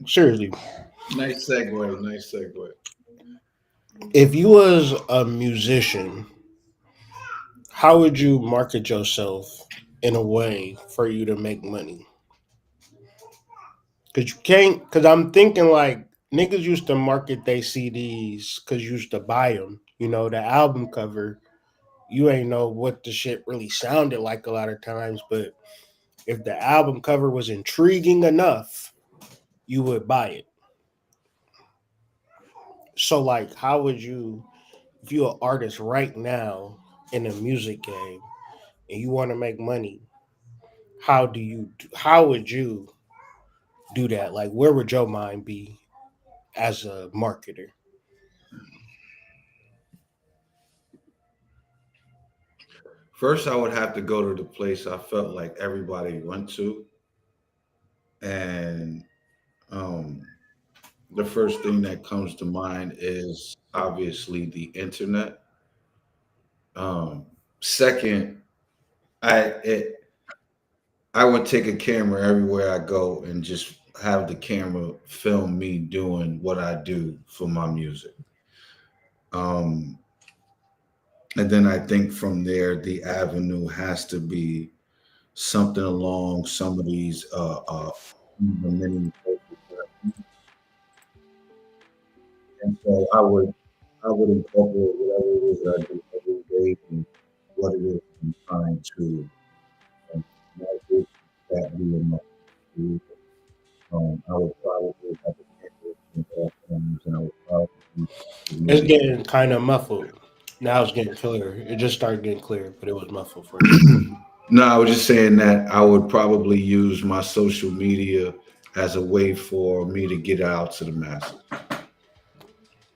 Seriously, Nice segue. Nice segue. if you was a musician, how would you market yourself in a way for you to make money? Cause you can't. Cause I'm thinking like niggas used to market their CDs cause you used to buy them. You know the album cover. You ain't know what the shit really sounded like a lot of times, but if the album cover was intriguing enough, you would buy it. So like, how would you, if you're an artist right now in a music game and you want to make money, how would you do that? Like, where would your mind be as a marketer? First, I would have to go to the place I felt like everybody went to, and um, the first thing that comes to mind is obviously the internet. Um, Second, I it, I would take a camera everywhere I go and just have the camera film me doing what I do for my music. Um, and then I think from there, the avenue has to be something along some of these many places. And so I would incorporate whatever it is that I do every day and what it is I'm trying to navigate that being my career. I would probably have a career in all forms, and I would probably It's maybe. getting kind of muffled. Now it's getting clear. It just started getting clear, but it was muffled first. No, I was just saying that I would probably use my social media as a way for me to get out to the masses.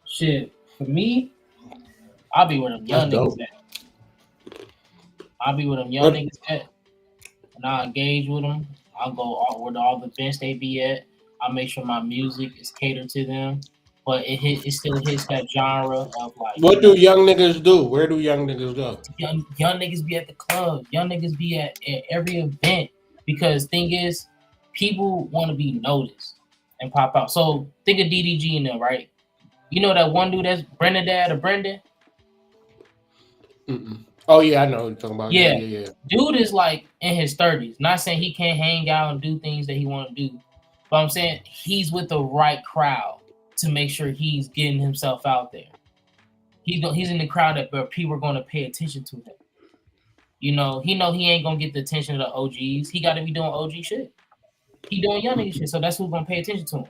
Shit, for me, I'll be where them That's young niggas dope. at. I'll be where them young What? niggas at, and I'll engage with them. I'll go where all the events they be at. I'll make sure my music is catered to them, but it still hits that genre of like, What do young niggas do? Where do young niggas go? young niggas be at the club, young niggas be at every event because thing is, people want to be noticed and pop out. So think of DDG in there, right? You know that one dude that's Brendan Dad or Brendan? Mm-mm. Oh yeah, I know what you're talking about. Yeah, Yeah, yeah, yeah. dude is like in his 30s. Not saying he can't hang out and do things that he want to do, but I'm saying he's with the right crowd to make sure he's getting himself out there. He's in the crowd that where people are going to pay attention to him. He know he ain't gonna get the attention of the OGs. He got to be doing OG shit. He doing young nigga shit, so that's who's gonna pay attention to him.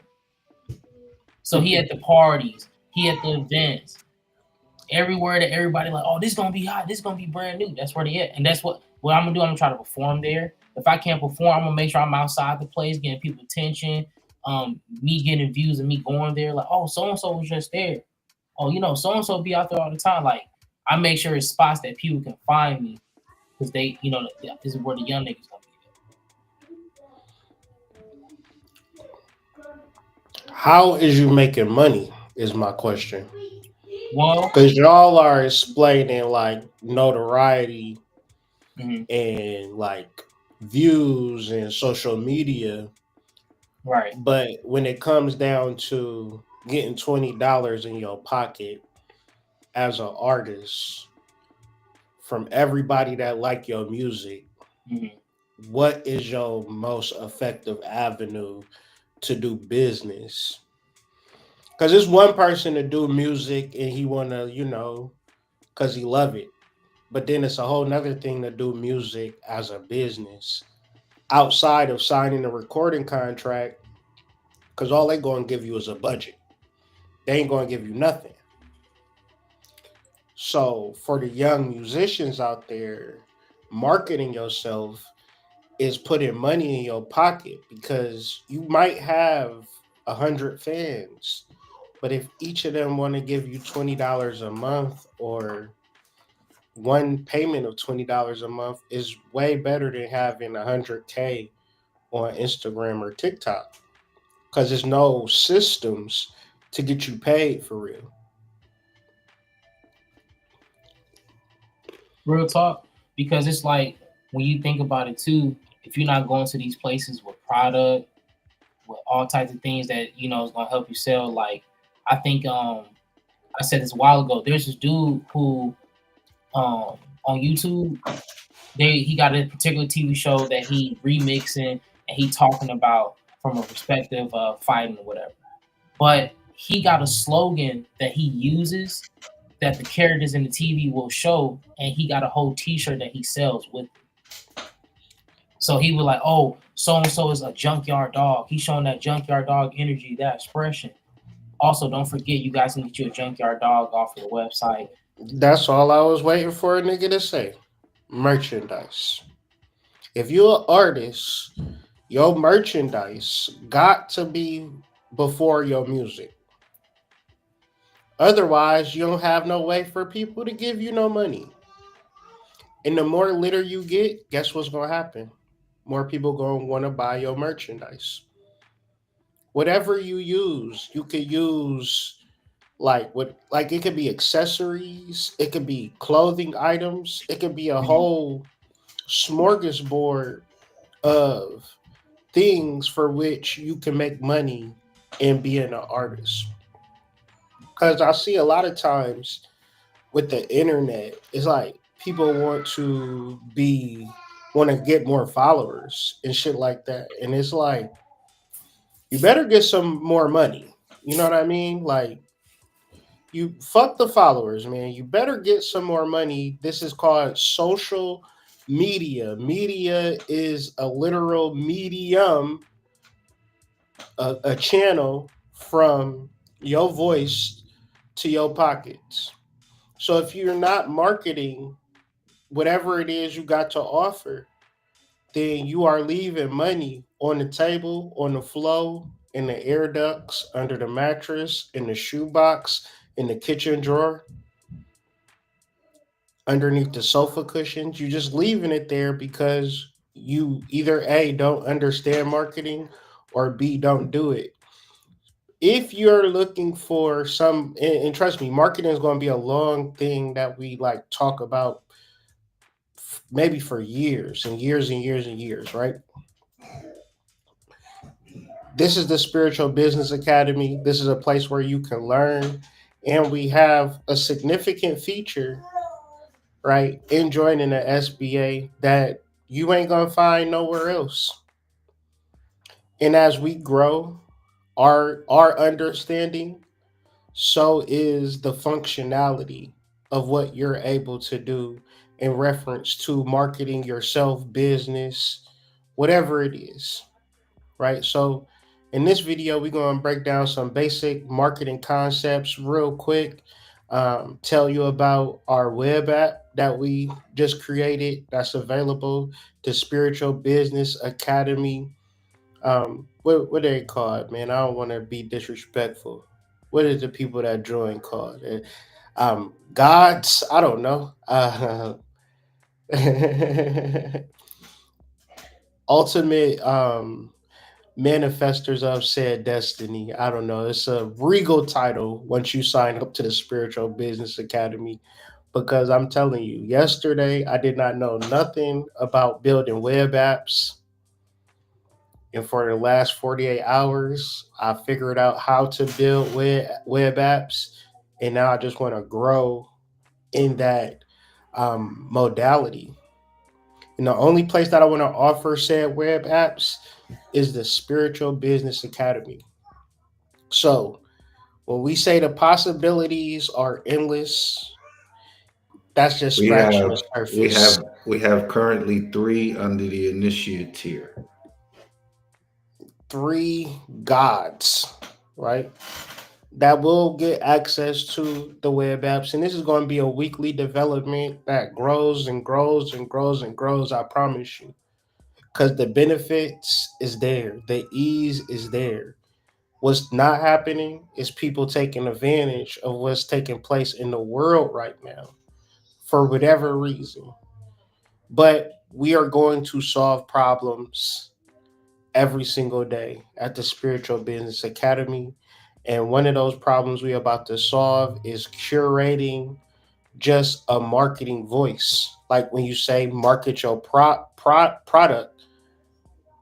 So he at the parties, he at the events, everywhere that everybody like, oh, this gonna be hot, this gonna be brand new. That's where they at, and that's what I'm gonna do. I'm gonna try to perform there. If I can't perform, I'm gonna make sure I'm outside the place, getting people attention. Me getting views and me going there, like, oh, so and so was just there. Oh, so and so be out there all the time. Like, I make sure it's spots that people can find me because they, this is where the young niggas gonna be How is you making money? Is my question. there. Well, Because y'all are explaining like notoriety mhm, and like views and social media, right. but when it comes down to getting $20 in your pocket as an artist from everybody that like your music, Mhm. what is your most effective avenue to do business? Because it's one person to do music and he wanna, because he love it. But then it's a whole nother thing to do music as a business outside of signing a recording contract, because all they gonna give you is a budget. They ain't gonna give you nothing. So for the young musicians out there, marketing yourself is putting money in your pocket because you might have 100 fans, but if each of them want to give you $20 a month or one payment of $20 a month is way better than having 100K on Instagram or TikTok because there's no systems to get you paid for real. Real talk, because it's like when you think about it too, if you're not going to these places with product, with all types of things that is gonna help you sell. Like I think I said this a while ago. There's this dude who on YouTube he got a particular TV show that he remixing and he talking about from a perspective of fighting or whatever. But he got a slogan that he uses that the characters in the TV will show, and he got a whole T-shirt that he sells with. So he was like, "Oh, so and so is a junkyard dog. He's showing that junkyard dog energy, that expression." Also, don't forget, you guys can get you a junkyard dog off of the website. That's all I was waiting for a nigga to say. Merchandise. If you're an artist, your merchandise got to be before your music. Otherwise, you don't have no way for people to give you no money. And the more litter you get, guess what's gonna happen? More people gonna want to buy your merchandise. Whatever you use, you could use like it could be accessories, it could be clothing items, it could be a Mhm. whole smorgasbord of things for which you can make money in being an artist. Because I see a lot of times with the internet, it's like people want to get more followers and shit like that. And it's like, you better get some more money. You know what I mean? Like, you fuck the followers, man. You better get some more money. This is called social media. Media is a literal medium, a channel from your voice to your pockets. So if you're not marketing whatever it is you got to offer, then you are leaving money on the table, on the floor, in the air ducts, under the mattress, in the shoebox, in the kitchen drawer, underneath the sofa cushions. You're just leaving it there because you either A, don't understand marketing, or B, don't do it. If you're looking for some, and trust me, marketing is going to be a long thing that we like talk about maybe for years and years and years and years, right? This is the Spiritual Business Academy. This is a place where you can learn. And we have a significant feature, right, in joining the SBA that you ain't going to find nowhere else. And as we grow our understanding, so is the functionality of what you're able to do in reference to marketing yourself, business, whatever it is, right? So, in this video, we're going to break down some basic marketing concepts real quick. Tell you about our web app that we just created that's available, the Spiritual Business Academy. What they called, man? I don't want to be disrespectful. What is the people that join called? Gods? I don't know. Ultimate manifestors of said destiny. I don't know. It's a regal title once you sign up to the Spiritual Business Academy. Because I'm telling you, yesterday I did not know nothing about building web apps. And for the last 48 hours, I figured out how to build web apps. And now I just want to grow in that modality. And the only place that I want to offer said web apps is the Spiritual Business Academy. So when we say the possibilities are endless, that's just We scratching have the we surface. have we have currently three under the initiate tier. Three gods, right? That will get access to the web apps. And this is going to be a weekly development that grows and grows and grows and grows. I promise you. Because the benefits is there, the ease is there. What's not happening is people taking advantage of what's taking place in the world right now for whatever reason. But we are going to solve problems every single day at the Spiritual Business Academy. And one of those problems we're about to solve is curating just a marketing voice. Like when you say market your product,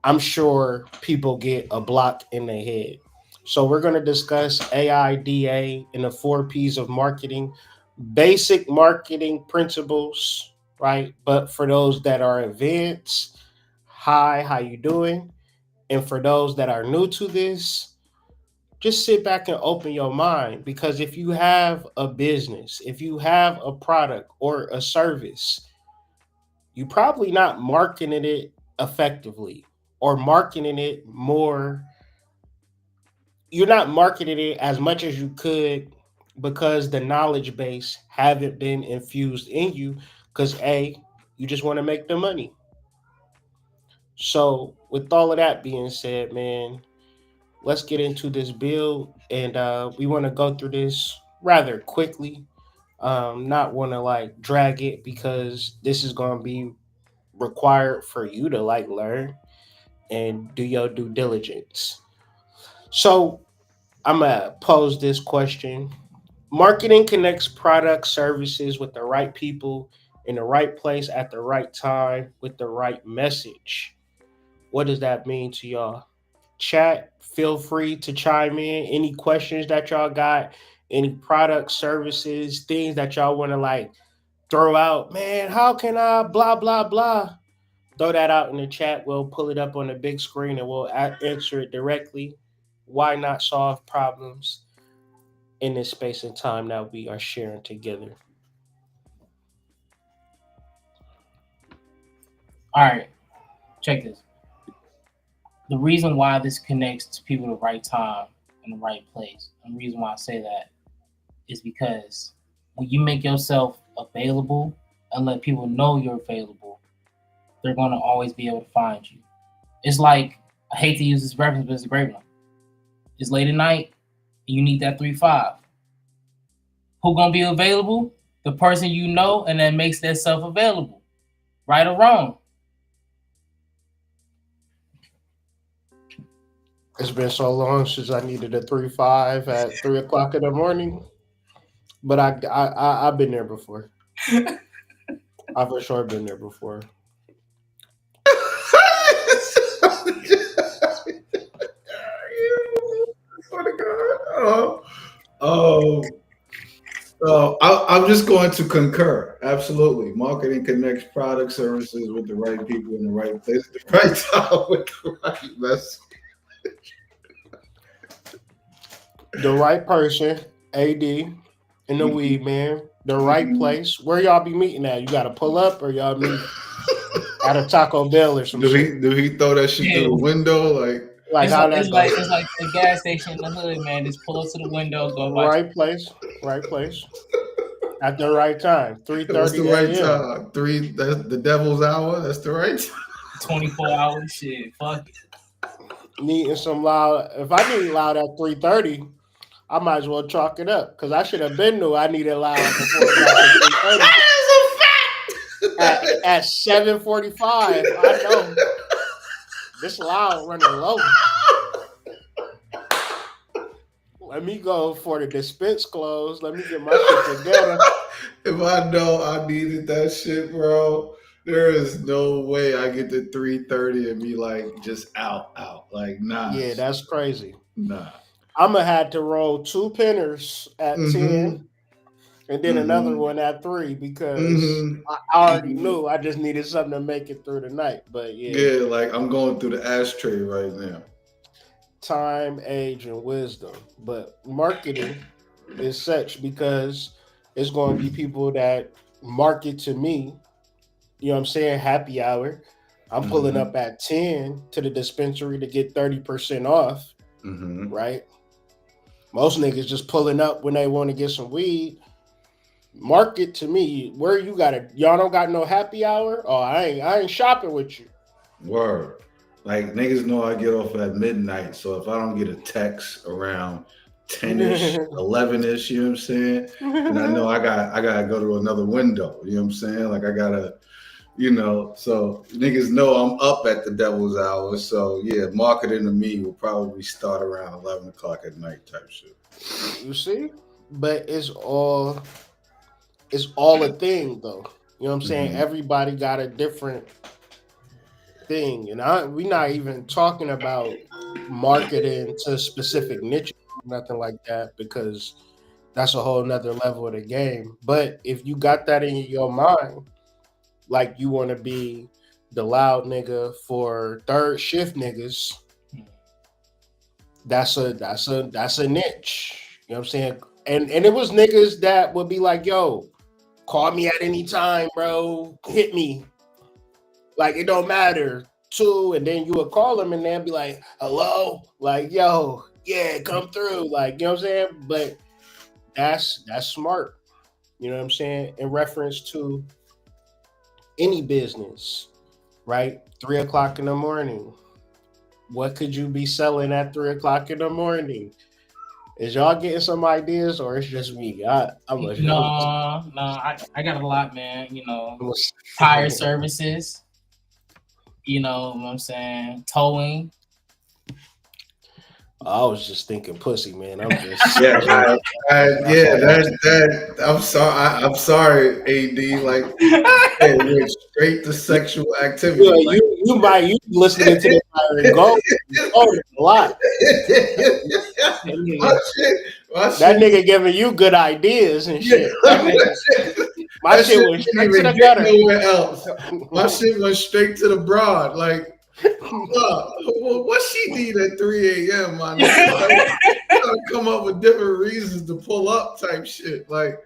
I'm sure people get a block in their head. So we're going to discuss AIDA and the four P's of marketing, basic marketing principles, right? But for those that are advanced, hi, how you doing? And for those that are new to this, just sit back and open your mind because if you have a business, if you have a product or a service, you probably not marketing it effectively or marketing it more. You're not marketing it as much as you could because the knowledge base haven't been infused in you because A, you just want to make the money. So with all of that being said, man, let's get into this build and we want to go through this rather quickly. Not want to like drag it because this is going to be required for you to like learn and do your due diligence. So I'm gonna pose this question. Marketing connects product services with the right people in the right place at the right time with the right message. What does that mean to y'all? Chat, feel free to chime in. Any questions that y'all got, any product services, things that y'all want to like throw out, man, how can I blah blah blah? Throw that out in the chat. We'll pull it up on the big screen and we'll answer it directly. Why not solve problems in this space and time that we are sharing together? All right, check this. The reason why this connects to people at the right time in the right place, and the reason why I say that is because when you make yourself available and let people know you're available, they're going to always be able to find you. It's like, I hate to use this reference, but it's a great one. It's late at night, and you need that 3-5. Who gonna be available? The person you know, and that makes that self available, right or wrong. It's been so long since I needed a 3-5 at 3 o'clock in the morning, but I've been there before. I've for sure been there before. Swear to God. I'm just going to concur. Absolutely. Marketing connects product services with the right people in the right place at the right time with the right message. The right person, AD, in the weed man, the right place. Where y'all be meeting at? You got to pull up or y'all meet at a Taco Bell or some shit? Do he throw that shit through the window? Like It's how like that it's go? like it's like the gas station in the hood, man. Just pull up to the window, go by Right place, right place. At the right time, What's the 3:30 right a.m. time? That's the devil's hour. That's the right time. 24 hours shit. Fuck it. Needing some loud. If I need loud at 3:30, I might as well chalk it up because I should have been knew I needed loud before it got to 3:30. At 7:45, I know this loud running low. Let me go for the dispense close. Let me get my shit together. If I know I needed that shit, bro, there is no way I get to 3:30 and be like just out. Like, nah. Yeah, that's crazy. Nah. I'm gonna have to roll 2 pinners at 10 and then another one at 3 because I already knew I just needed something to make it through the night. But Yeah, like I'm going through the ashtray right now. Time, age, and wisdom. But marketing is such because it's going to be people that market to me. You know what I'm saying? Happy hour. I'm pulling up at 10 to the dispensary to get 30% off. Right? Most niggas just pulling up when they want to get some weed. Market to me. Where you got it? Y'all don't got no happy hour? Oh, I ain't shopping with you. Word. Like niggas know I get off at midnight, so if I don't get a text around 10ish, 11ish, you know what I'm saying? And I know I gotta go to another window, you know what I'm saying? Like I gotta, so niggas know I'm up at the devil's hour. So yeah, marketing to me will probably start around 11 o'clock at night type shit. You see? But it's all a thing though. You know what I'm saying? Everybody got a different thing, and we're not even talking about marketing to specific niches, nothing like that, because that's a whole nother level of the game. But if you got that in your mind, like you want to be the loud nigga for third shift niggas, that's a niche. You know what I'm saying? And it was niggas that would be like, yo, call me at any time, bro. Hit me. Like it don't matter. Too, and then you would call them and they'd be like, hello, like, yo, yeah, come through. Like, you know what I'm saying? But that's smart. You know what I'm saying? In reference to any business, right? 3:00 in the morning. What could you be selling at 3:00 in the morning? Is y'all getting some ideas, or it's just me? I'm I got a lot, man. You know, tire services. You know what I'm saying? Towing. I was just thinking pussy, man. I'm just I'm sorry, AD. Like, hey, we're straight to sexual activity. Yeah, like, you listening to this and go a lot. That nigga giving you good ideas and shit. My shit went straight to the gutter. Nowhere else. My shit went straight to the broad. Like, what she need at 3 a.m. My nigga? Gotta come up with different reasons to pull up, type shit. Like,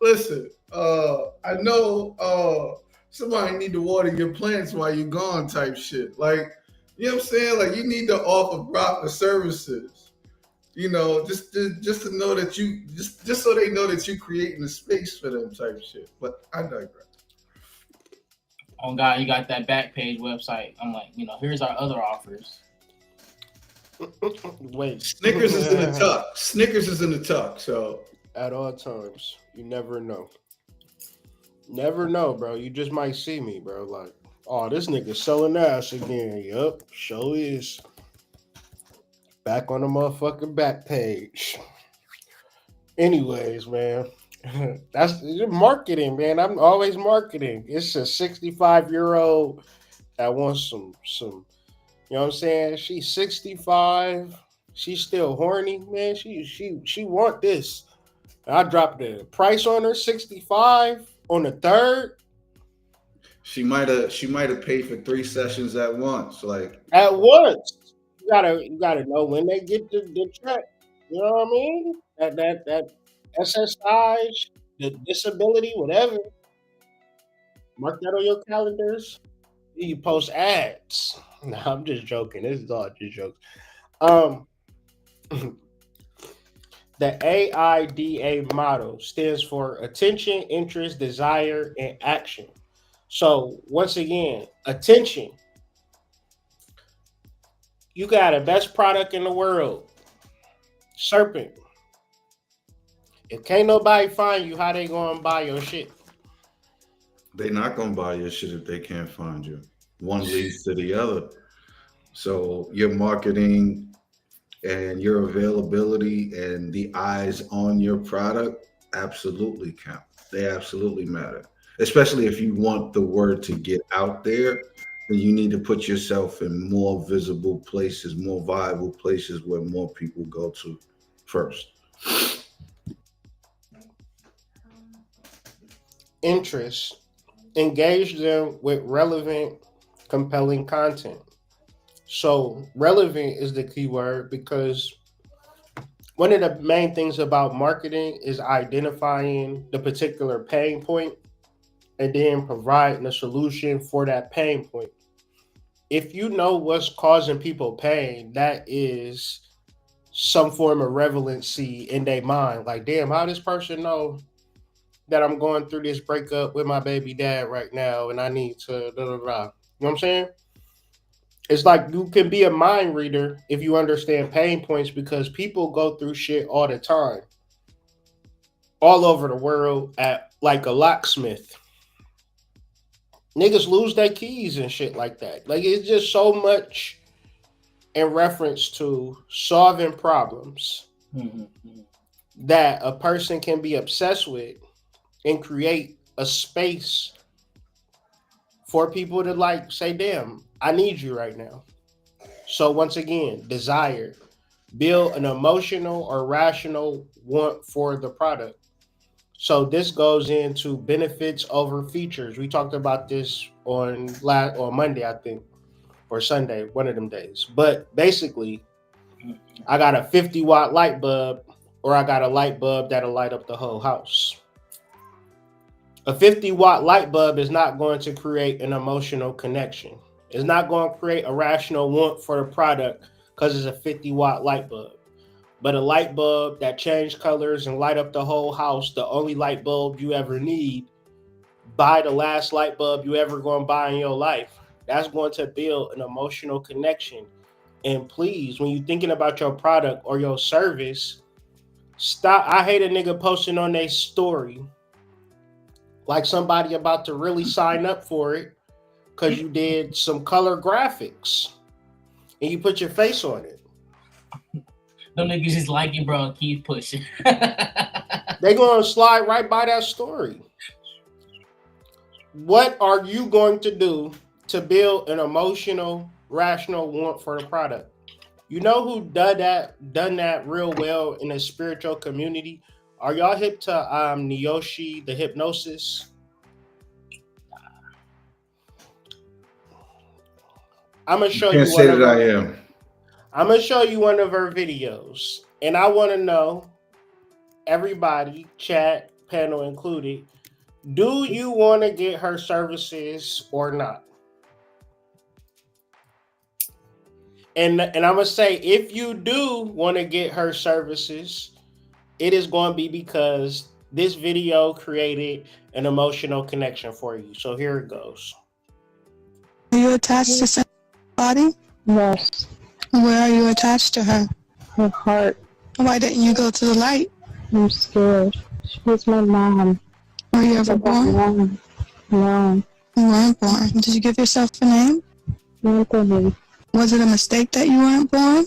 listen, I know somebody need to water your plants while you're gone, type shit. Like, you know what I'm saying? Like, you need to offer proper services. You know, just to know that you just so they know that you're creating a space for them, type shit. But I digress. Oh God, you got that Backpage website. I'm like, you know, here's our other offers. Wait, Snickers is in the tuck. Snickers is in the tuck. So at all times, you never know. Never know, bro. You just might see me, bro. Like, oh, this nigga selling ass again. Yup, sure is. Back on the motherfucking Backpage. Anyways, man. That's marketing, man. I'm always marketing. It's a 65-year-old that wants some, you know what I'm saying? She's 65. She's still horny, man. She want this. I dropped the price on her, 65 on the third. She might have paid for 3 sessions at once. Like, at once. You gotta know when they get the check. You know what I mean? That SSI, the disability, whatever. Mark that on your calendars. You post ads. No, I'm just joking. This is all just jokes. The AIDA model stands for attention, interest, desire, and action. So once again, attention. You got the best product in the world, Serpent. If can't nobody find you, how they gonna buy your shit? They not gonna buy your shit if they can't find you. One leads to the other. So your marketing and your availability and the eyes on your product absolutely count. They absolutely matter. Especially if you want the word to get out there, then you need to put yourself in more visible places, more viable places where more people go to first. Interest. Engage them with relevant, compelling content. So relevant is the key word because one of the main things about marketing is identifying the particular pain point and then providing a solution for that pain point. If you know what's causing people pain, that is some form of relevancy in their mind. Like, damn, how this person know that I'm going through this breakup with my baby dad right now and I need to blah, blah, blah. You know what I'm saying? It's like you can be a mind reader if you understand pain points because people go through shit all the time. All over the world at like a locksmith. Niggas lose their keys and shit like that. Like it's just so much in reference to solving problems that a person can be obsessed with and create a space for people to like say, damn, I need you right now. So once again, desire, build an emotional or rational want for the product. So this goes into benefits over features. We talked about this on Monday, I think, or Sunday, one of them days. But basically, I got a 50-watt light bulb, or I got a light bulb that'll light up the whole house. A 50-watt light bulb is not going to create an emotional connection. It's not going to create a rational want for the product because it's a 50-watt light bulb. But a light bulb that change colors and light up the whole house, the only light bulb you ever need, buy the last light bulb you ever going to buy in your life. That's going to build an emotional connection. And please, when you're thinking about your product or your service, stop. I hate a nigga posting on their story like somebody about to really sign up for it because you did some color graphics and you put your face on it. Them niggas just like it, bro, and keep pushing. They gonna slide right by that story. What are you going to do to build an emotional, rational want for the product? You know who done that real well in the spiritual community? Are y'all hip to Niyoshi the Hypnosis? I'm gonna show Can't you say one of that I her, am. I'm gonna show you one of her videos, and I want to know, everybody, chat, panel included, do you want to get her services or not? And I'm gonna say, if you do want to get her services, it is going to be because this video created an emotional connection for you. So here it goes. Are you attached to somebody? Yes, Where are you attached to her? her heart. Why didn't you go to the light? I'm scared. She's my mom. Were you ever born? No, You weren't born. Did you give yourself a name? Anthony. Was it a mistake that you weren't born?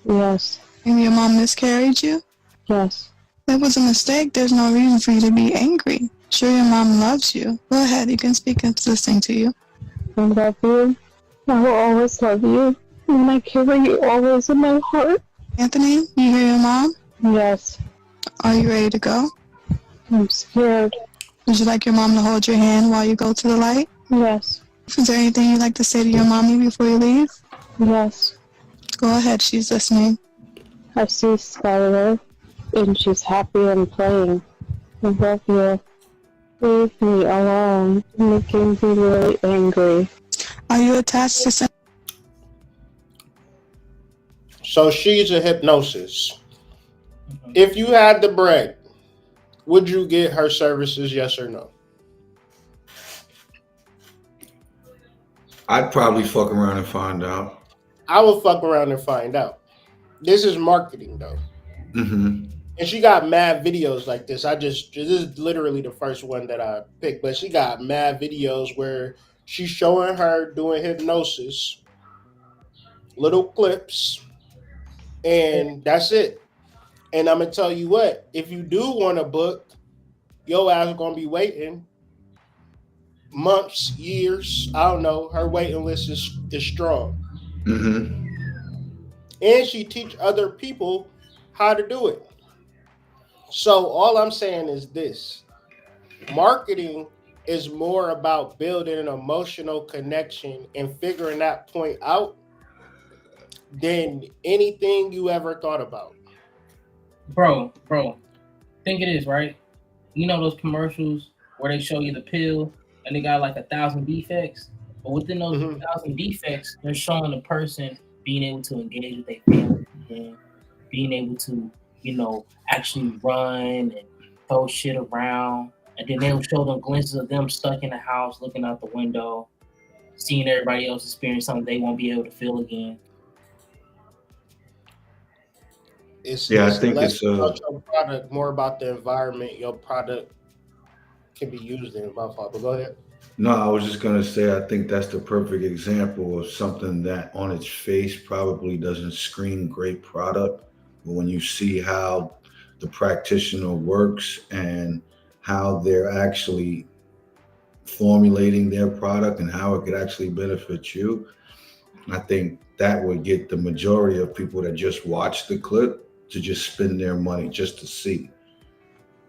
Yes, Maybe your mom miscarried you? yes. If it was a mistake, there's no reason for you to be angry. Sure, your mom loves you. Go ahead, you can speak. It's listening to you. I love you. I will always love you. And I carry you always in my heart. Anthony, you hear your mom? Yes, Are you ready to go? I'm scared. Would you like your mom to hold your hand while you go to the light? Yes, Is there anything you'd like to say to your mommy before you leave? yes. Go ahead, she's listening. I see Skylar, and she's happy and playing. I love you. Leave me alone. You're making me really angry. Are you attached to some? So she's a hypnosis. If you had the bread, would you get her services? Yes or no? I'd probably fuck around and find out. I would fuck around and find out. This is marketing though. Mm-hmm. And she got mad videos like this. This is literally the first one that I picked, but she got mad videos where she's showing her doing hypnosis, little clips, and that's it. And I'm gonna tell you what, if you do want a book, your ass gonna be waiting months, years. I don't know. Her waiting list is strong. Mm-hmm. And she teach other people how to do it. So all I'm saying is this: marketing is more about building an emotional connection and figuring that point out than anything you ever thought about. Bro, think it is, right? You know those commercials where they show you the pill and they got like 1,000 defects? But within those 1,000 defects, they're showing the person being able to engage with their family and being able to, actually run and throw shit around. And then they'll show them glimpses of them stuck in the house, looking out the window, seeing everybody else experience something they won't be able to feel again. It's I think less it's about your product, more about the environment your product can be used in. My fault, but go ahead. No, I was just gonna say I think that's the perfect example of something that on its face probably doesn't scream great product, but when you see how the practitioner works and how they're actually formulating their product and how it could actually benefit you, I think that would get the majority of people that just watch the clip to just spend their money just to see,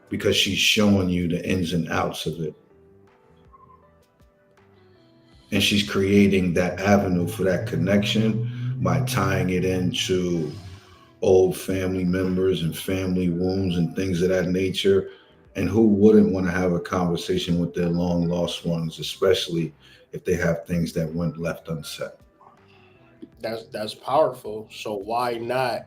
because she's showing you the ins and outs of it. And she's creating that avenue for that connection by tying it into old family members and family wounds and things of that nature. And who wouldn't want to have a conversation with their long lost ones, especially if they have things that went left unsaid? That's powerful. So why not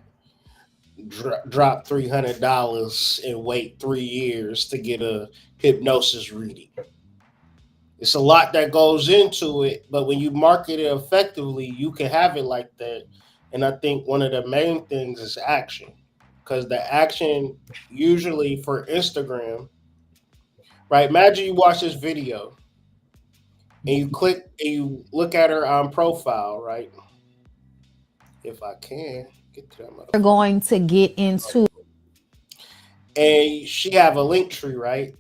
drop $300 and wait 3 years to get a hypnosis reading? It's a lot that goes into it, but when you market it effectively, you can have it like that. And I think one of the main things is action, because the action usually for Instagram, right? Imagine you watch this video and you click and you look at her profile, right? If I can get to that motherfucker. We're going to get into, and she have a link tree, right?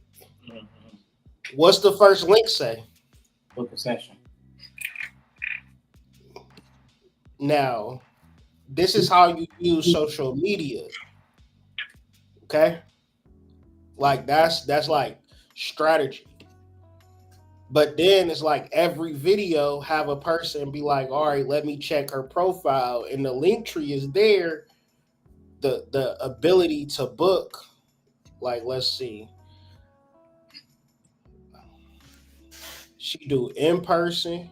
What's the first link say? Book a session. Now, this is how you use social media. Okay? Like that's like strategy. But then it's like every video have a person be like, all right, let me check her profile. And the link tree is there. The ability to book, like, let's see. She do in person.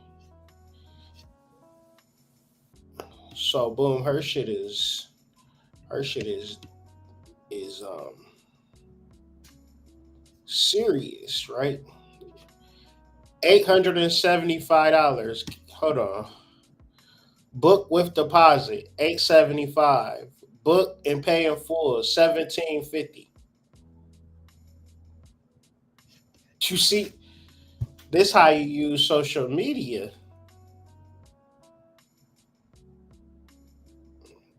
So boom, her shit is serious, right? $875. Hold on. Book with deposit, $875. Book and pay in full, $1,750. You see, this how you use social media.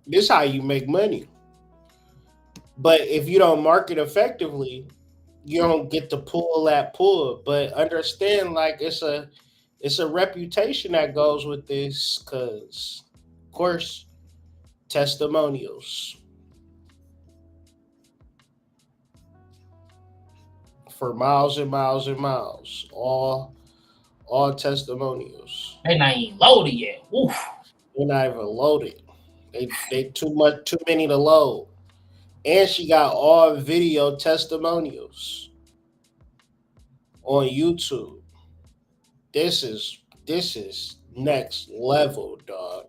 This how you make money. But if you don't market effectively, you don't get to pull that pull. But understand, like, it's a reputation that goes with this, because of course, testimonials for miles and miles and miles, all testimonials. They not even loaded yet. Oof. They're not even loaded. They too many to load. And she got all video testimonials on YouTube. This is next level, dog.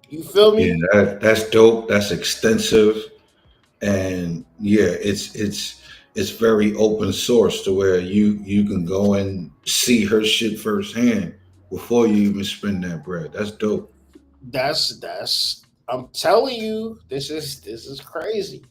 You feel me? Yeah, that's dope. That's extensive, and yeah, it's very open source to where you can go and see her shit firsthand before you even spend that bread. That's dope. That's I'm telling you, this is crazy.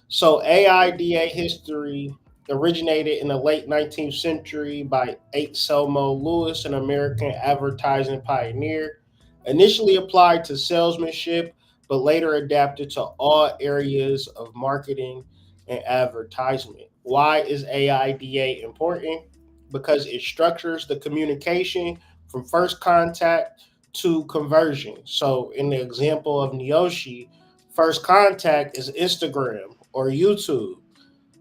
So AIDA history originated in the late 19th century by Selmo Lewis, an American advertising pioneer. Initially applied to salesmanship, but later adapted to all areas of marketing and advertisement. Why is AIDA important? Because it structures the communication from first contact to conversion. So in the example of Neoshi, first contact is Instagram or YouTube.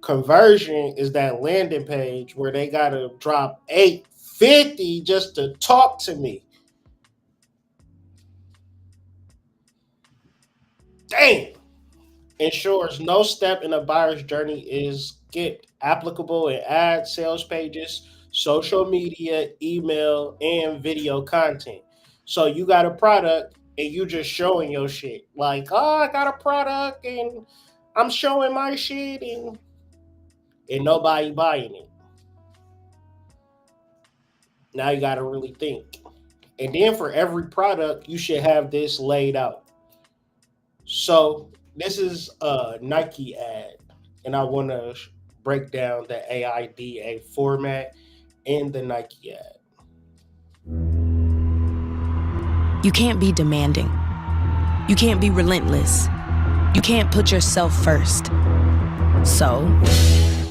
Conversion is that landing page where they gotta drop $850 just to talk to me. Damn. Ensures no step in a buyer's journey is skipped. Applicable in ad, sales pages, social media, email, and video content. So you got a product and you just showing your shit. Like, oh, I got a product and I'm showing my shit and nobody buying it. Now you got to really think. And then for every product, you should have this laid out. So this is a Nike ad, and I want to break down the AIDA format and the Nike ad. You can't be demanding. You can't be relentless. You can't put yourself first. So,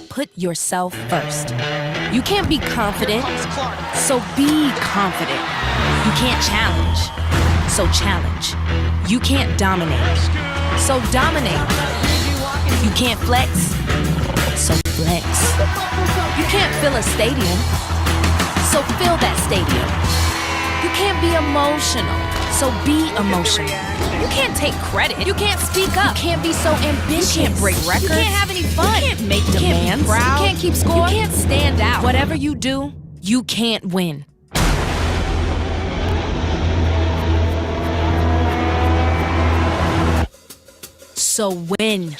put yourself first. You can't be confident, so be confident. You can't challenge, so challenge. You can't dominate, so dominate. You can't flex, so flex. You can't fill a stadium, so fill that stadium. You can't be emotional, so be emotional. You can't take credit. You can't speak up. You can't be so ambitious. You can't break records. You can't have any fun. You can't make demands. You can't keep score. You can't stand out. Whatever you do, you can't win. So win.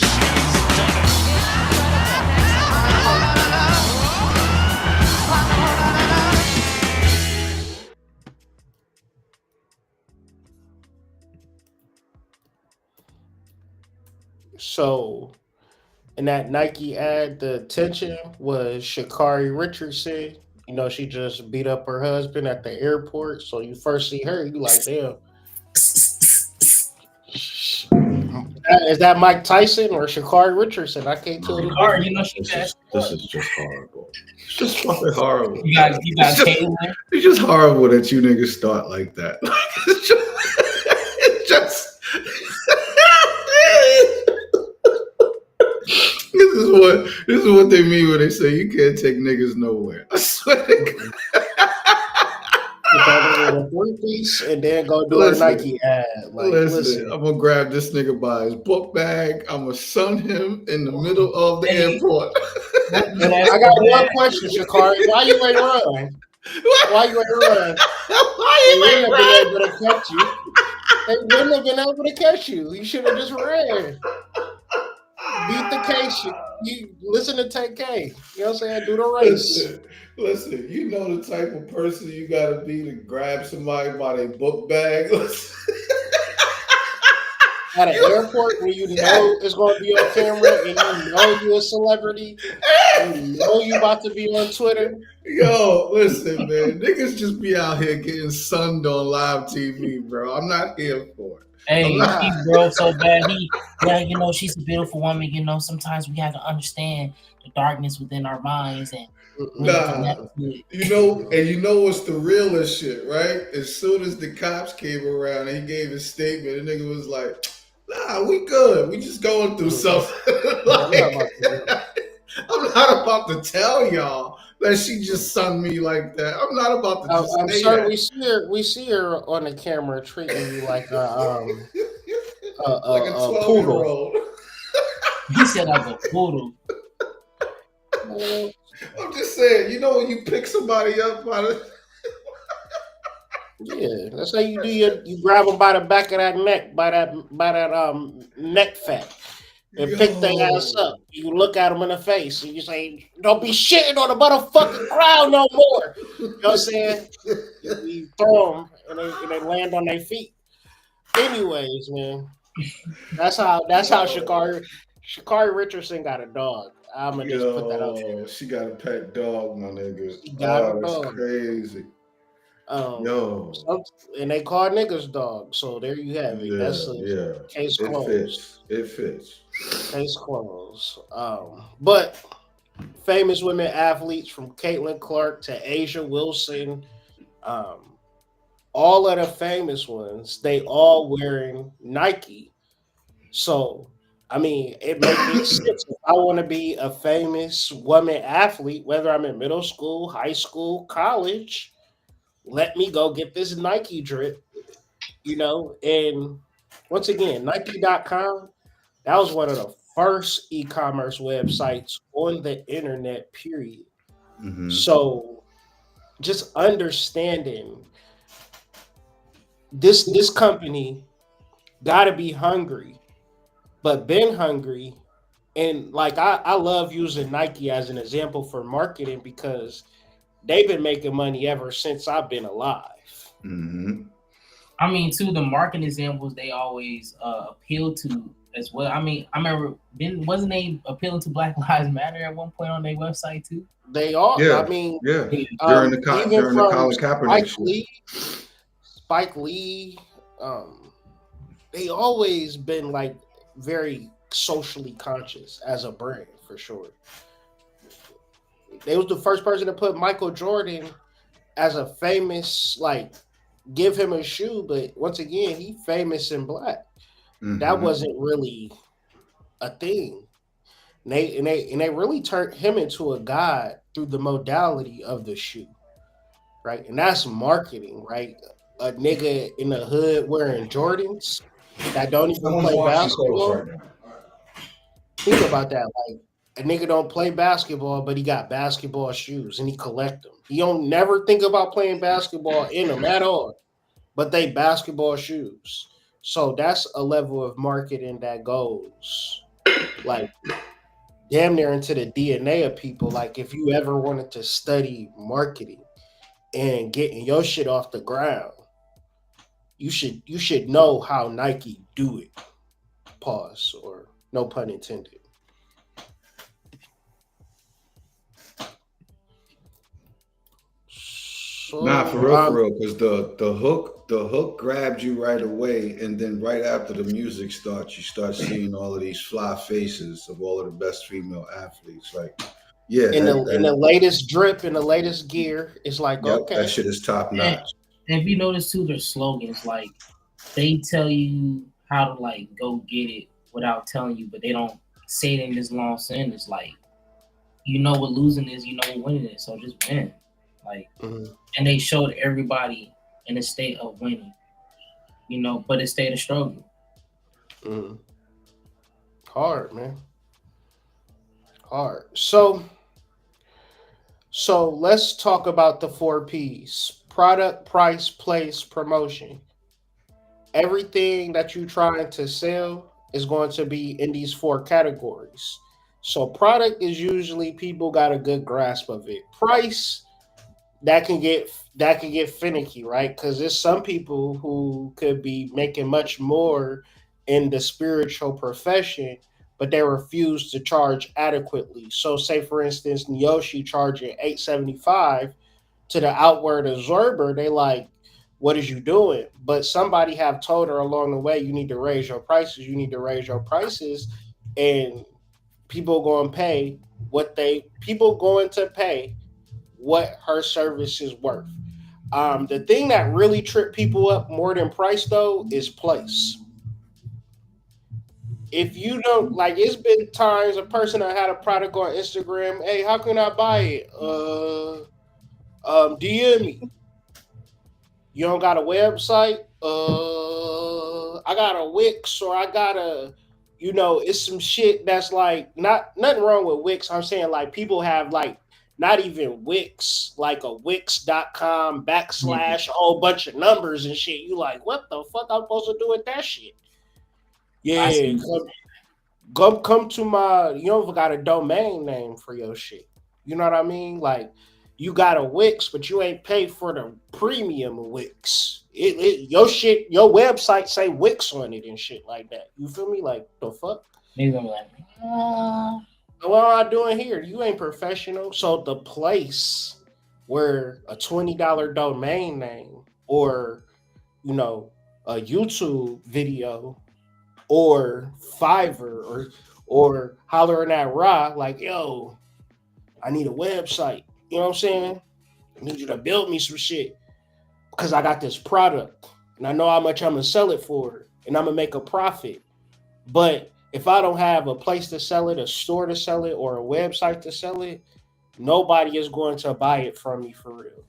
So in that Nike ad, the attention was Sha'Carri Richardson. You know, she just beat up her husband at the airport. So you first see her, you like, damn. Is that Mike Tyson or Sha'Carri Richardson? I can't tell you. Or, you know, she This is just horrible. It's just fucking horrible. You got Caitlyn. It's just horrible that you niggas start like that. It's just this is what they mean when they say you can't take niggas nowhere. I swear to God. Piece and then go do a Nike ad. Like, listen, I'm gonna grab this nigga by his book bag. I'm gonna sun him in the middle of the airport. I got one question, Sha'Carri. Why you ain't run? Why you ain't run? They wouldn't have been able to catch you. They wouldn't have been able to catch you. You should have just ran. Beat the case. You listen to 10K. You know what I'm saying? Do the race. Listen, you know the type of person you gotta be to grab somebody by their book bag. At an airport where you know it's going to be on camera and you know you're a celebrity, and you know you about to be on Twitter. Yo, listen, man. Niggas just be out here getting sunned on live TV, bro. I'm not here for it. Hey, she's broke so bad. You know, she's a beautiful woman. You know, sometimes we have to understand the darkness within our minds and you know what's the realest shit, right? As soon as the cops came around and he gave his statement, the nigga was like, nah, we good. We just going through something. I'm not about to tell y'all that she just sunned me like that. I'm not about to I'm sorry, we see her on the camera treating you like a like a 12-year-old. He said like a poodle. I'm just saying, you know when you pick somebody up by the yeah, that's how you do you grab them by the back of that neck, by that neck fat, and pick their ass up. You look at them in the face and you say, "Don't be shitting on the motherfucking crowd no more." You know what I'm saying? You throw them and they land on their feet. Anyways, man, that's how Sha'Carri Richardson got a dog. I'm gonna just put that out there. She got a pet dog, my nigga. She got a that's dog. crazy. And they call niggas dogs, so there you have it. That's a case closed. It fits. Case closed. But famous women athletes from Caitlin Clark to Asia Wilson, all of the famous ones, they all wearing Nike. So I mean, it makes sense. If I want to be a famous woman athlete, whether I'm in middle school, high school, college, let me go get this Nike drip, you know. And once again, Nike.com, that was one of the first e-commerce websites on the internet, period. Mm-hmm. So just understanding this company got to be hungry, but been hungry. And like I love using Nike as an example for marketing because they've been making money ever since I've been alive. Mm-hmm. I mean, too, the marketing examples they always appeal to as well. I mean, I remember wasn't they appealing to Black Lives Matter at one point on their website too? They are. Yeah. I mean, during the Colin Kaepernick Spike Lee, they always been like very socially conscious as a brand for sure. They was the first person to put Michael Jordan as a famous, like, give him a shoe, but once again, he famous in black. That wasn't really a thing. And they really turned him into a god through the modality of the shoe, right? And that's marketing, right? A nigga in the hood wearing Jordans that don't even play basketball. Think about that. Like, a nigga don't play basketball, but he got basketball shoes and he collect them. He don't never think about playing basketball in them at all, but they basketball shoes. So that's a level of marketing that goes like damn near into the DNA of people. Like, if you ever wanted to study marketing and getting your shit off the ground, you should know how Nike do it. Pause, or no pun intended. So, Nah, for real, because the hook grabbed you right away, and then right after the music starts, you start seeing all of these fly faces of all of the best female athletes. Like, yeah, in the latest drip, in the latest gear, it's like, yep, okay, that shit is top notch. And if you notice too, their slogans, like, they tell you how to, like, go get it without telling you, but they don't say it in this long sentence. Like, you know what losing is, you know what winning is, so just win. Like, and they showed everybody in a state of winning, you know, but a state of struggle. Hard, man. Hard. So let's talk about the 4 P's: product, price, place, promotion. Everything that you're trying to sell is going to be in these 4 categories. So product is usually people got a good grasp of it. Price, that can get finicky, right? Because there's some people who could be making much more in the spiritual profession, but they refuse to charge adequately. So, say for instance, Niyoshi charging $875 to the outward observer, they like, what is you doing? But somebody have told her along the way, you need to raise your prices. You need to raise your prices, and people going to pay what her service is worth. The thing that really tripped people up more than price, though, is place. If you don't, like, it's been times a person that had a product on Instagram, hey, how can I buy it? DM me. You don't got a website? I got a Wix, or I got a, it's some shit that's like, nothing wrong with Wix. I'm saying, like, people have, like, not even Wix, like a Wix.com / a whole bunch of numbers and shit. You like, what the fuck I'm supposed to do with that shit? Yeah, come to my, you don't got a domain name for your shit. You know what I mean? Like, you got a Wix, but you ain't paid for the premium of Wix. Your shit, your website say Wix on it and shit like that. You feel me? Like, the fuck? They're gonna be like, what am I doing here? You ain't professional. So the place where a $20 domain name, or, a YouTube video, or Fiverr, or hollering at Ra, like, yo, I need a website. You know what I'm saying? I need you to build me some shit because I got this product and I know how much I'm going to sell it for and I'm going to make a profit. But if I don't have a place to sell it, a store to sell it, or a website to sell it, nobody is going to buy it from me for real.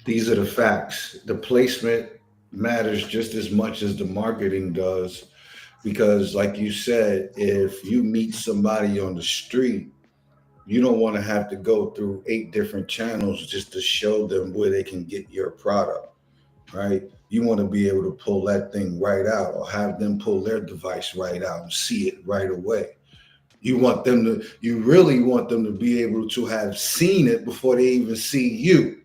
These are the facts. The placement matters just as much as the marketing does, because like you said, if you meet somebody on the street, you don't want to have to go through 8 different channels just to show them where they can get your product, right? You want to be able to pull that thing right out, or have them pull their device right out and see it right away. You really want them to be able to have seen it before they even see you.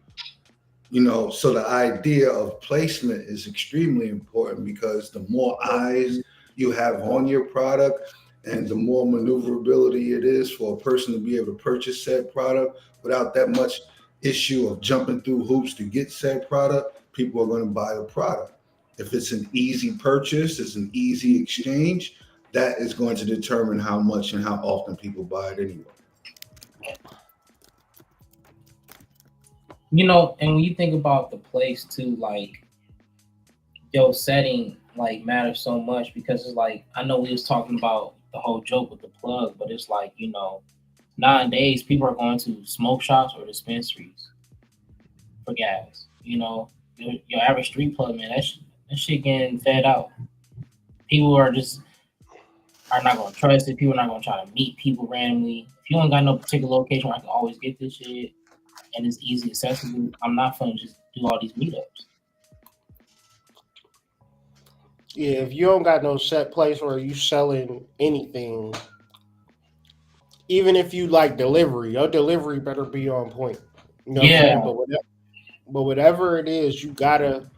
So the idea of placement is extremely important, because the more eyes you have on your product and the more maneuverability it is for a person to be able to purchase said product without that much issue of jumping through hoops to get said product, people are going to buy the product. If it's an easy purchase, it's an easy exchange, that is going to determine how much and how often people buy it anyway. You know, and when you think about the place too, like your setting like matters so much because it's like I know we was talking about the whole joke with the plug, but it's like, you know, nowadays people are going to smoke shops or dispensaries for gas. You know, your average street plug, man, that shit getting fed out. People are not gonna trust it. People are not gonna try to meet people randomly. If you ain't got no particular location where I can always get this shit and it's easy accessible, I'm not gonna just do all these meetups. Yeah, if you don't got no set place where you selling anything, even if you like delivery, your delivery better be on point. You know what I'm saying? But whatever it is, you gotta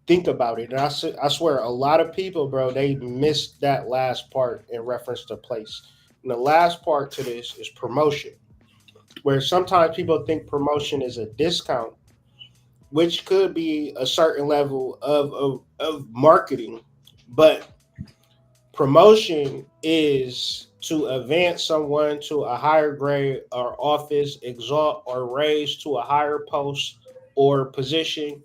think about it. And I swear, a lot of people, bro, they missed that last part in reference to place. And the last part to this is promotion, where sometimes people think promotion is a discount, which could be a certain level of marketing, but promotion is to advance someone to a higher grade or office, exalt or raise to a higher post or position,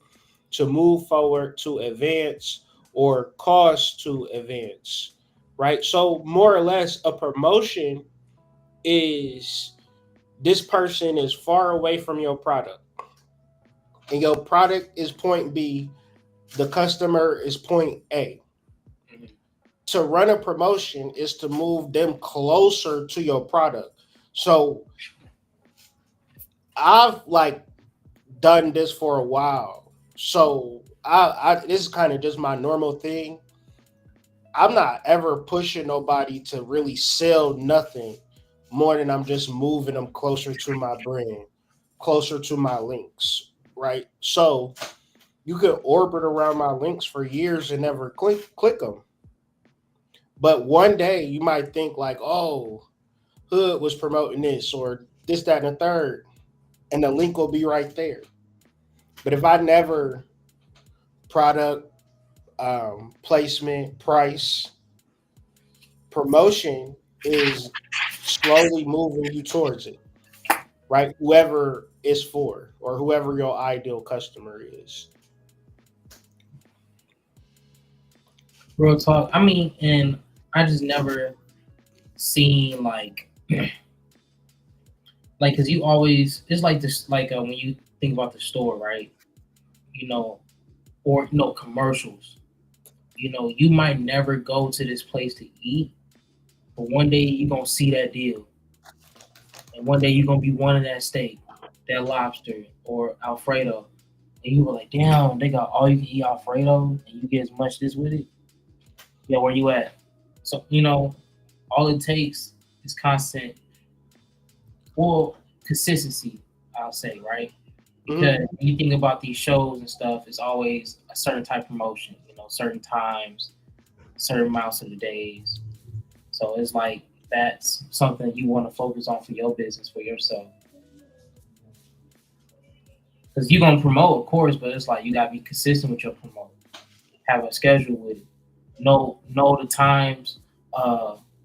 to move forward, to advance, or cause to advance, right? So more or less a promotion is this person is far away from your product and your product is point B, the customer is point A. To run a promotion is to move them closer to your product. So I've like done this for a while. So I this is kind of just my normal thing. I'm not ever pushing nobody to really sell nothing more than I'm just moving them closer to my brand, closer to my links, right? So you could orbit around my links for years and never click them. But one day you might think like, oh, Hood was promoting this or this, that, and the third, and the link will be right there. But if I never product, placement, price, promotion is slowly moving you towards it, right? Whoever it's for or whoever your ideal customer is. Real talk. I mean, and I just never seen like because you always, it's like this, like when you think about the store, right? You know, or commercials. You know, you might never go to this place to eat, but one day you're gonna see that deal, and one day you're gonna be wanting that steak, that lobster, or Alfredo, and you were like, damn, they got all you can eat Alfredo, and you get as much this with it. Yeah, where you at? So all it takes is constant, well, consistency. I'll say, right? Because when you think about these shows and stuff, it's always a certain type of promotion, certain times, certain amounts of the days. So it's like that's something you want to focus on for your business, for yourself. Because you're going to promote, of course, but it's like you got to be consistent with your promote. Have a schedule with it. Know the times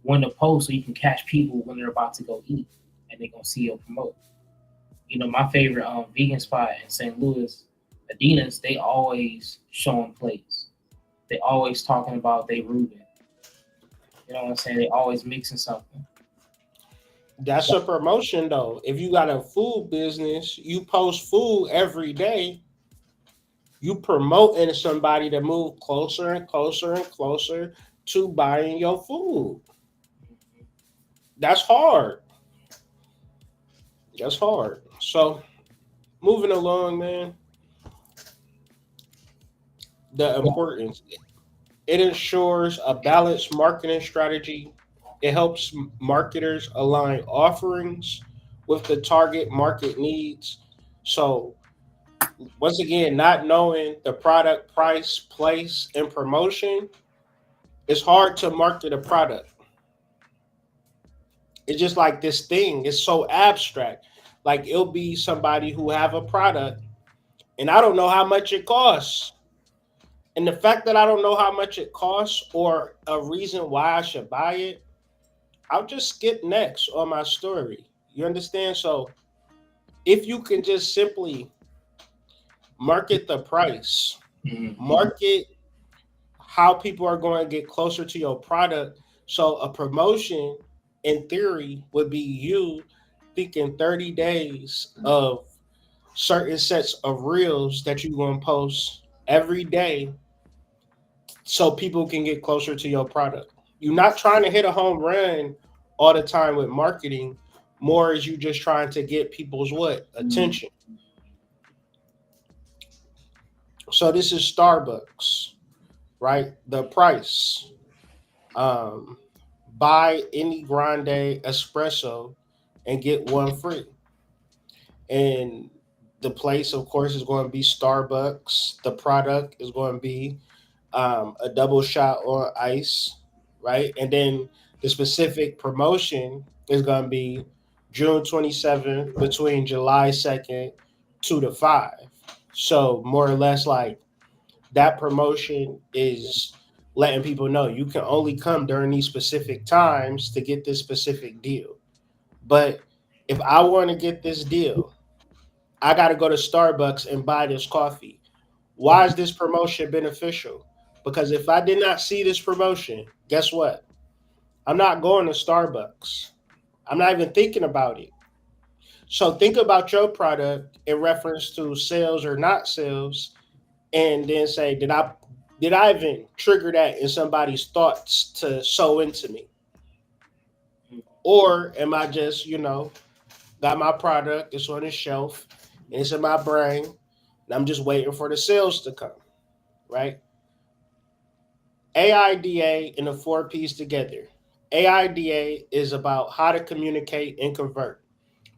when to post so you can catch people when they're about to go eat and they're going to see your promote. My favorite vegan spot in St. Louis, Adina's, they always showing plates. They always talking about they Reuben. You know what I'm saying? They always mixing something. That's a promotion though. If you got a food business, you post food every day. You promoting somebody to move closer and closer and closer to buying your food. That's hard. That's hard. So moving along, man. The importance. It ensures a balanced marketing strategy. It helps marketers align offerings with the target market needs. So once again, not knowing the product, price, place, and promotion, it's hard to market a product. It's just like this thing. It's so abstract. Like it'll be somebody who have a product, and I don't know how much it costs. And the fact that I don't know how much it costs or a reason why I should buy it, I'll just skip next on my story. You understand? So if you can just simply market the price, market how people are going to get closer to your product. So a promotion in theory would be you thinking 30 days of certain sets of reels that you're going to post every day so people can get closer to your product. You're not trying to hit a home run all the time with marketing, more as you just trying to get people's what? Attention. So this is Starbucks, right? The price. Buy any grande espresso and get one free. And the place, of course, is going to be Starbucks. The product is going to be a double shot on ice, right? And then the specific promotion is going to be June 27th between July 2nd 2 to 5. So more or less like that promotion is letting people know you can only come during these specific times to get this specific deal. But if I want to get this deal, I got to go to Starbucks and buy this coffee. Why is this promotion beneficial? Because if I did not see this promotion, guess what? I'm not going to Starbucks. I'm not even thinking about it. So think about your product in reference to sales or not sales, and then say, did I even trigger that in somebody's thoughts to sow into me? Or am I just, got my product, it's on the shelf, and it's in my brain, and I'm just waiting for the sales to come, right? AIDA and the 4 Ps together. AIDA is about how to communicate and convert.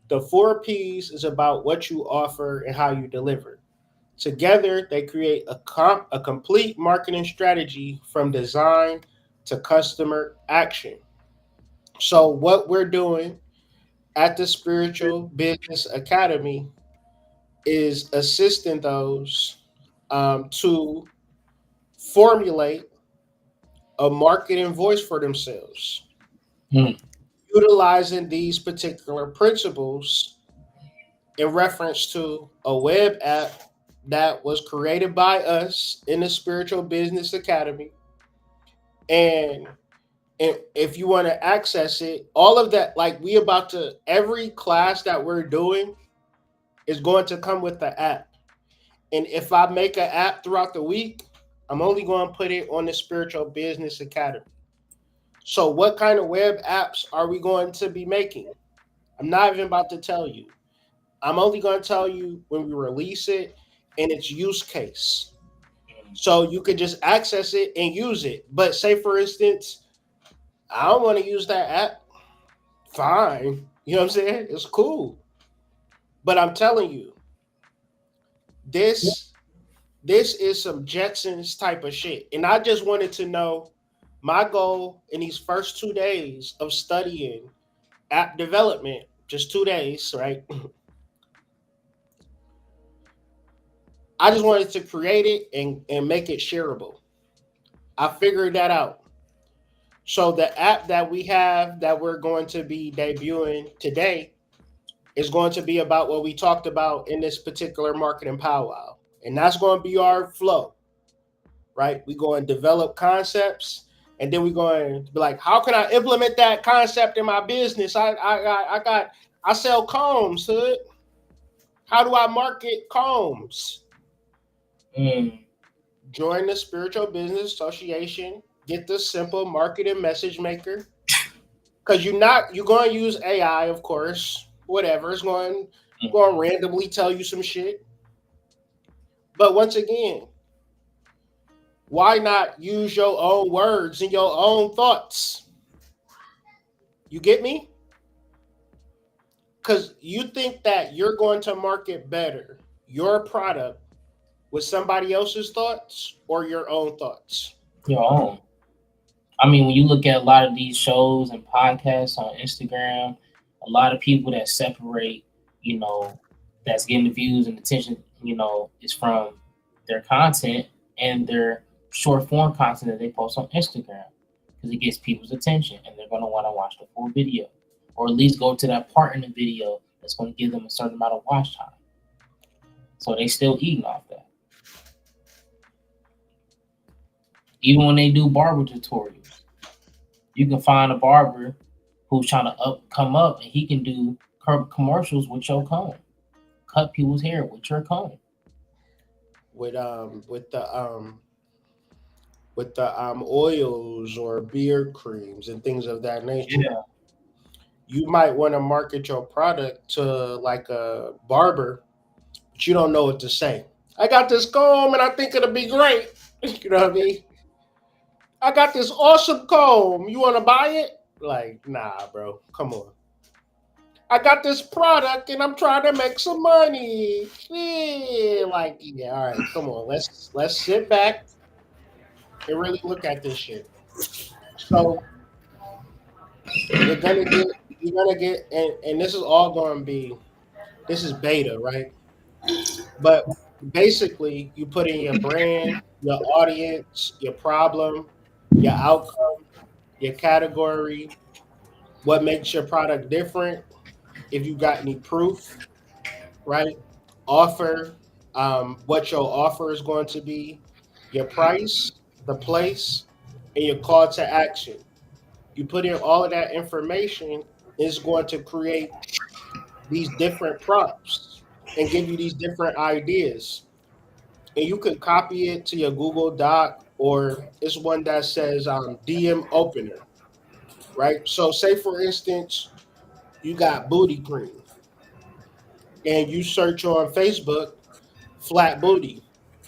The 4 Ps is about what you offer and how you deliver. Together, they create a complete marketing strategy from design to customer action. So what we're doing at the Spiritual Business Academy is assisting those to formulate a marketing voice for themselves, utilizing these particular principles in reference to a web app that was created by us in the Spiritual Business Academy. And if you want to access it, all of that, like every class that we're doing is going to come with the app. And if I make an app throughout the week, I'm only going to put it on the Spiritual Business Academy. So what kind of web apps are we going to be making? I'm not even about to tell you. I'm only going to tell you when we release it and its use case. So you could just access it and use it. But say, for instance, I don't want to use that app. Fine. You know what I'm saying? It's cool. But I'm telling you, this is some Jetsons type of shit. And I just wanted to know, my goal in these first 2 days of studying app development, just 2 days, right? I just wanted to create it and make it shareable. I figured that out. So the app that we have that we're going to be debuting today is going to be about what we talked about in this particular marketing powwow. And that's going to be our flow, right? We're going to develop concepts, and then we're going to be like, how can I implement that concept in my business? I sell combs, hood. How do I market combs? Join the Spiritual Business Association. Get the simple marketing message maker. Because you're going to use AI, of course. Whatever. It's going to randomly tell you some shit. But once again, why not use your own words and your own thoughts? You get me? Because you think that you're going to market better your product with somebody else's thoughts or your own thoughts? Your own. I mean, when you look at a lot of these shows and podcasts on Instagram, a lot of people that separate, that's getting the views and attention, is from their content and their short form content that they post on Instagram because it gets people's attention and they're going to want to watch the full video, or at least go to that part in the video that's going to give them a certain amount of watch time. So they still eating off that. Even when they do barber tutorials, you can find a barber who's trying to come up, and he can do commercials with your comb, cut people's hair with your comb. With the oils or beard creams and things of that nature. Yeah. You might want to market your product to like a barber, but you don't know what to say. I got this comb and I think it'll be great. You know what I mean? I got this awesome comb. You want to buy it? Like, nah, bro. Come on. I got this product and I'm trying to make some money. Yeah, like, yeah, all right, come on. Let's sit back and really look at this shit. So you're gonna get, and this is all going to be, this is beta, right? But basically, you put in your brand, your audience, your problem, your outcome, your category, what makes your product different, if you got any proof, right? Offer, what your offer is going to be, your price, the place, and your call to action. You put in all of that information, it's going to create these different prompts and give you these different ideas. And you can copy it to your Google Doc, or it's one that says DM opener, right? So say for instance, you got booty cream and you search on Facebook, flat booty.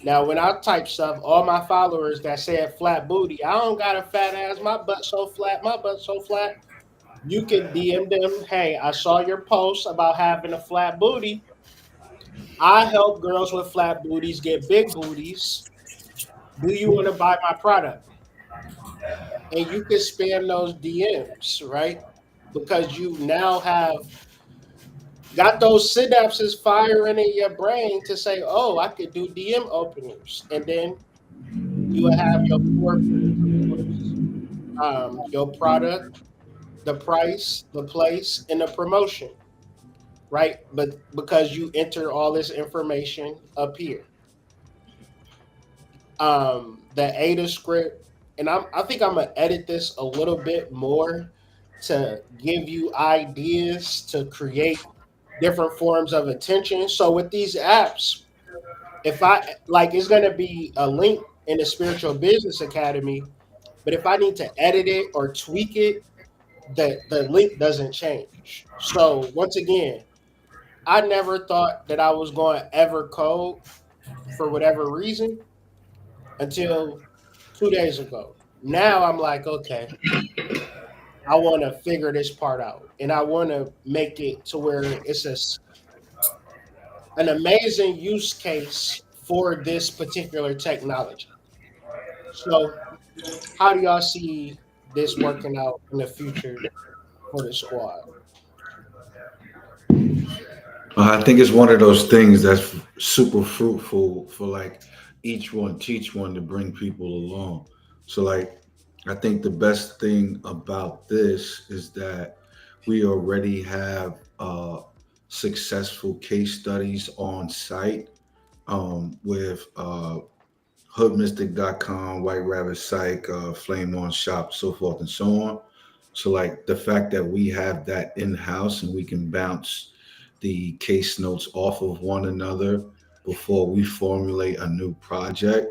Now, when I type stuff, all my followers that said flat booty, I don't got a fat ass, my butt so flat, my butt so flat. You can DM them, hey, I saw your post about having a flat booty. I help girls with flat booties get big booties. Do you want to buy my product? And you can spam those DMs, right? Because you now have got those synapses firing in your brain to say, oh, I could do DM openers. And then you will have your your product, the price, the place, and the promotion, right? But because you enter all this information up here. The ADA script, and I think I'm gonna edit this a little bit more to give you ideas to create different forms of attention. So with these apps, if I like, it's gonna be a link in the Spiritual Business Academy, but if I need to edit it or tweak it, the link doesn't change. So once again, I never thought that I was going to ever code for whatever reason until 2 days ago. Now I'm like, okay, I want to figure this part out, and I want to make it to where it's an amazing use case for this particular technology. So how do y'all see this working out in the future for the squad? I think it's one of those things that's super fruitful for like each one, teach one to bring people along. So like, I think the best thing about this is that we already have successful case studies on site with hoodmystic.com, White Rabbit Psych, Flame On Shop, so forth and so on. So like the fact that we have that in-house and we can bounce the case notes off of one another before we formulate a new project,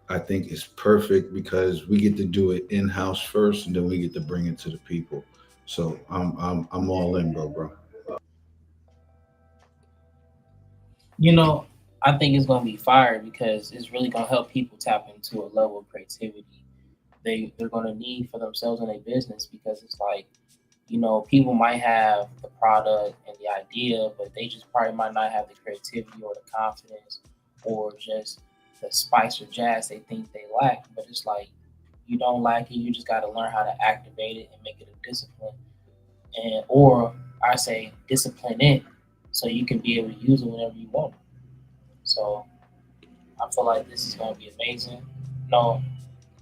I think is perfect because we get to do it in-house first and then we get to bring it to the people. So I'm all in, bro. You know, I think it's gonna be fire because it's really gonna help people tap into a level of creativity they're gonna need for themselves and their business, because it's like, you know, people might have the product and the idea, but they just probably might not have the creativity or the confidence or just the spice or jazz they think they lack. But it's like, you don't lack it, you just got to learn how to activate it and make it a discipline, and or I say discipline it so you can be able to use it whenever you want. So I feel like this is going to be amazing. no,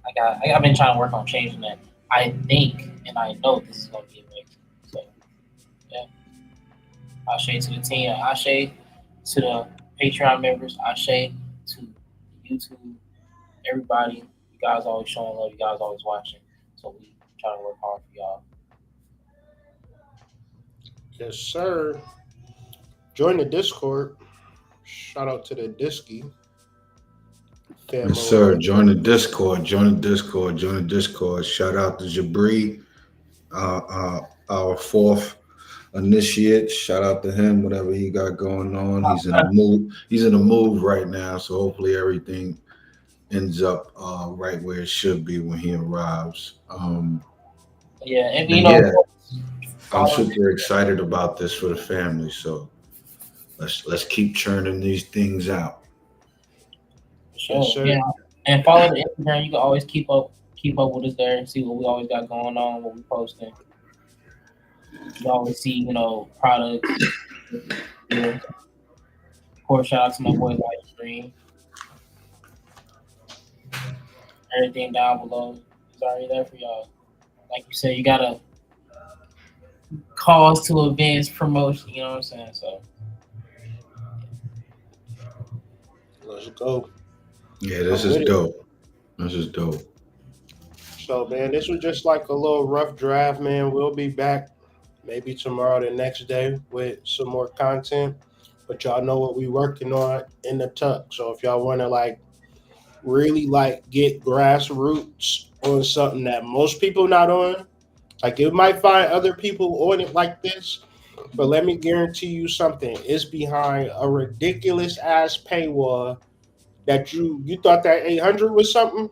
I've been trying to work on changing that. I think and I know this is gonna be amazing. So yeah. Ashe to the team, Ashe to the Patreon members, Ashe to YouTube, everybody. You guys always showing love, you guys always watching. So we trying to work hard for y'all. Yes, sir. Join the Discord. Shout out to the Disky family. Yes, sir. Join the Discord. Join the Discord. Join the Discord. Shout out to Jabri, our fourth initiate. Shout out to him, whatever he got going on. He's in a move. He's in a move right now. So hopefully everything ends up right where it should be when he arrives. Yeah, and you know, I'm super excited about this for the family. So let's keep churning these things out. sure, Yes, sir. yeah. And follow the Instagram. You can always keep up with us there and see what we always got going on, what we posting. You always see, you know, products. Yeah. Of course, shout out to my boy Livestream. Everything down below is already there for y'all. Like you said, you gotta cause to advance promotion. You know what I'm saying? So Let's go. Yeah, this I'm is with it. dope. This is dope. So, man, this was just like a little rough draft, man. We'll be back maybe tomorrow, the next day, with some more content. But y'all know what we working on in the tuck. So if y'all want to like really like get grassroots on something that most people not on, like you might find other people on it like this, but let me guarantee you something. It's behind a ridiculous ass paywall that you thought that 800 was something.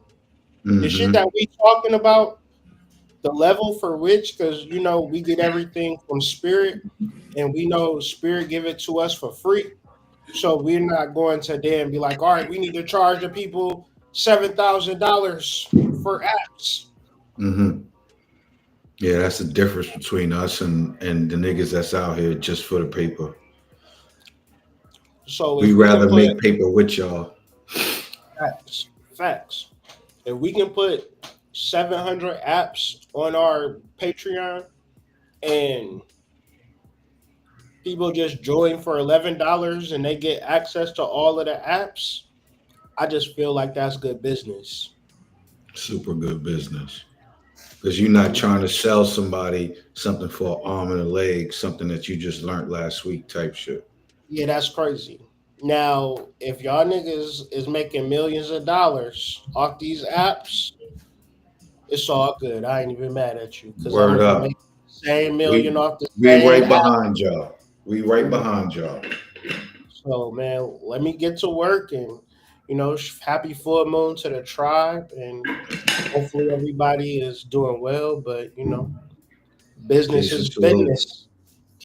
The shit that we talking about, the level for which, because you know we get everything from Spirit, and we know Spirit give it to us for free. So we're not going to then be like, all right, we need to charge the people $7,000 for apps. Mm-hmm. Yeah, that's the difference between us and the niggas that's out here just for the paper. So We rather make paper with y'all. Facts. If we can put 700 apps on our Patreon and people just join for $11 and they get access to all of the apps, I just feel like that's good business. Super good business. Because you're not trying to sell somebody something for an arm and a leg, something that you just learned last week type shit. Yeah, that's crazy. Now, if y'all niggas is making millions of dollars off these apps, it's all good. I ain't even mad at you. Word up. Make the same million off the We same right app. behind y'all. We right behind y'all. So, man, let me get to work and, you know, happy full moon to the tribe. And hopefully everybody is doing well. But, you know, business is business.